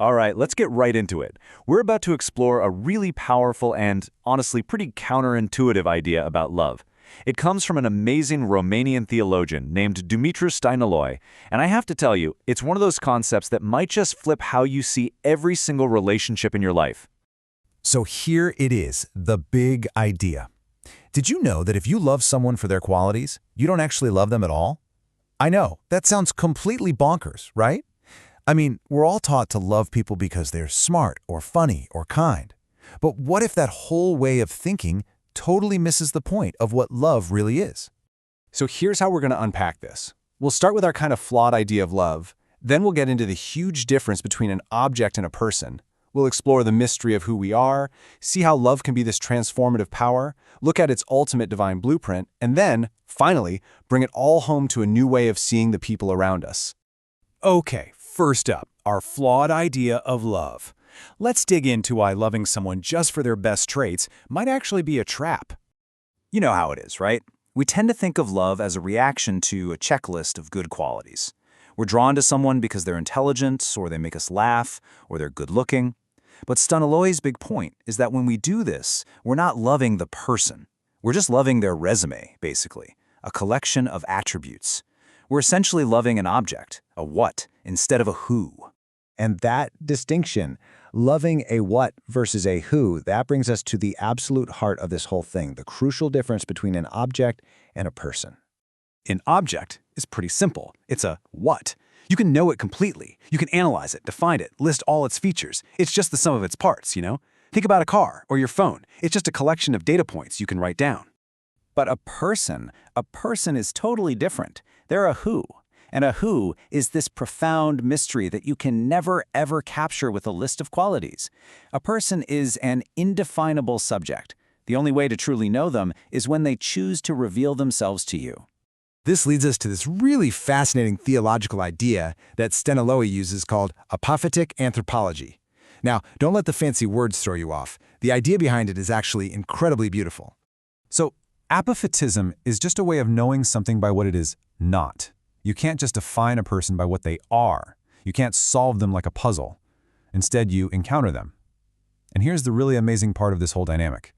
All right, let's get right into it. We're about to explore a really powerful and, honestly, pretty counterintuitive idea about love. It comes from an amazing Romanian theologian named Dumitru Stăniloae, and I have to tell you, it's one of those concepts that might just flip how you see every single relationship in your life. So here it is, the big idea. Did you know that if you love someone for their qualities, you don't actually love them at all? I know, that sounds completely bonkers, right? I mean, we're all taught to love people because they're smart or funny or kind. But what if that whole way of thinking totally misses the point of what love really is? So here's how we're going to unpack this. We'll start with our kind of flawed idea of love. Then we'll get into the huge difference between an object and a person. We'll explore the mystery of who we are, see how love can be this transformative power, look at its ultimate divine blueprint, and then, finally, bring it all home to a new way of seeing the people around us. Okay, first up, our flawed idea of love. Let's dig into why loving someone just for their best traits might actually be a trap. You know how it is, right? We tend to think of love as a reaction to a checklist of good qualities. We're drawn to someone because they're intelligent, or they make us laugh, or they're good-looking. But Stăniloae's big point is that when we do this, we're not loving the person. We're just loving their resume, basically, a collection of attributes. We're essentially loving an object, a what, instead of a who. And that distinction, loving a what versus a who, that brings us to the absolute heart of this whole thing, the crucial difference between an object and a person. An object is pretty simple. It's a what. You can know it completely. You can analyze it, define it, list all its features. It's just the sum of its parts, you know? Think about a car or your phone. It's just a collection of data points you can write down. But a person is totally different. They're a who. And a who is this profound mystery that you can never, ever capture with a list of qualities. A person is an indefinable subject. The only way to truly know them is when they choose to reveal themselves to you. This leads us to this really fascinating theological idea that Stăniloae uses called apophatic anthropology. Now, don't let the fancy words throw you off. The idea behind it is actually incredibly beautiful. So, apophatism is just a way of knowing something by what it is not. You can't just define a person by what they are. You can't solve them like a puzzle. Instead, you encounter them. And here's the really amazing part of this whole dynamic.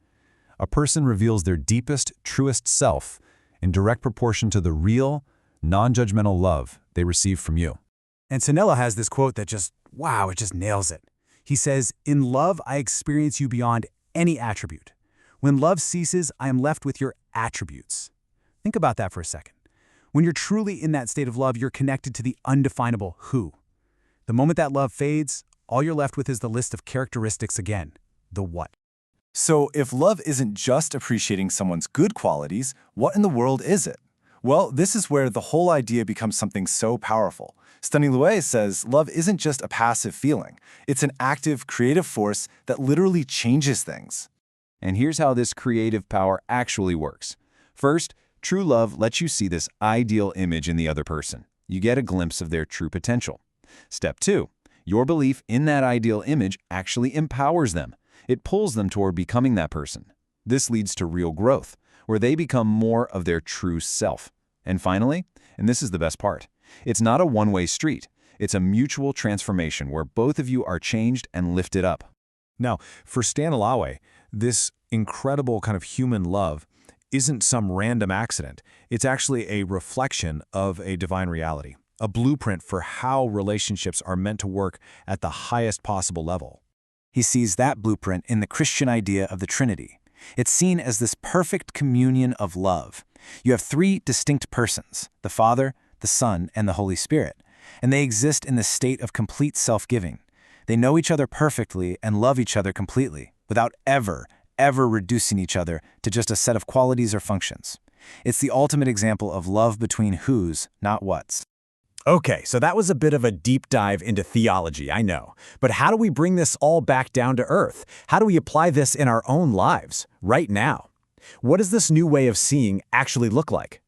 A person reveals their deepest, truest self in direct proportion to the real, non-judgmental love they receive from you. And Stăniloae has this quote that just nails it. He says, "In love, I experience you beyond any attribute. When love ceases, I am left with your attributes." Think about that for a second. When you're truly in that state of love, you're connected to the undefinable who. The moment that love fades, all you're left with is the list of characteristics again, the what. So if love isn't just appreciating someone's good qualities, what in the world is it? Well, this is where the whole idea becomes something so powerful. Stăniloae says love isn't just a passive feeling. It's an active, creative force that literally changes things. And here's how this creative power actually works. First, true love lets you see this ideal image in the other person. You get a glimpse of their true potential. Step 2, your belief in that ideal image actually empowers them. It pulls them toward becoming that person. This leads to real growth, where they become more of their true self. And finally, and this is the best part, it's not a one-way street. It's a mutual transformation where both of you are changed and lifted up. Now, for Stăniloae, this incredible kind of human love isn't some random accident. It's actually a reflection of a divine reality, a blueprint for how relationships are meant to work at the highest possible level. He sees that blueprint in the Christian idea of the Trinity. It's seen as this perfect communion of love. You have three distinct persons, the Father, the Son, and the Holy Spirit, and they exist in the state of complete self-giving. They know each other perfectly and love each other completely, without ever reducing each other to just a set of qualities or functions. It's the ultimate example of love between who's, not what's. Okay, so that was a bit of a deep dive into theology, I know. But how do we bring this all back down to earth? How do we apply this in our own lives, right now? What does this new way of seeing actually look like?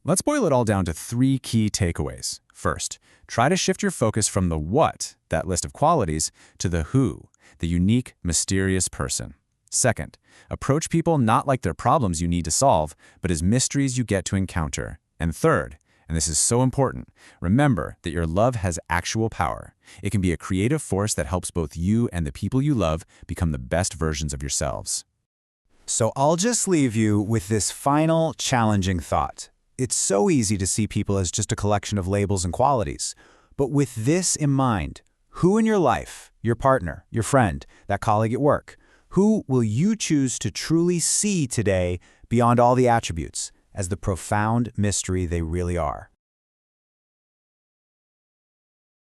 Let's boil it all down to 3 key takeaways. First, try to shift your focus from the what, that list of qualities, to the who, the unique, mysterious person. Second, approach people not like they're problems you need to solve, but as mysteries you get to encounter. And third, And this is so important. Remember that your love has actual power. It can be a creative force that helps both you and the people you love become the best versions of yourselves. So I'll just leave you with this final, challenging thought. It's so easy to see people as just a collection of labels and qualities. But with this in mind, who in your life, your partner, your friend, that colleague at work, who will you choose to truly see today beyond all the attributes as the profound mystery they really are?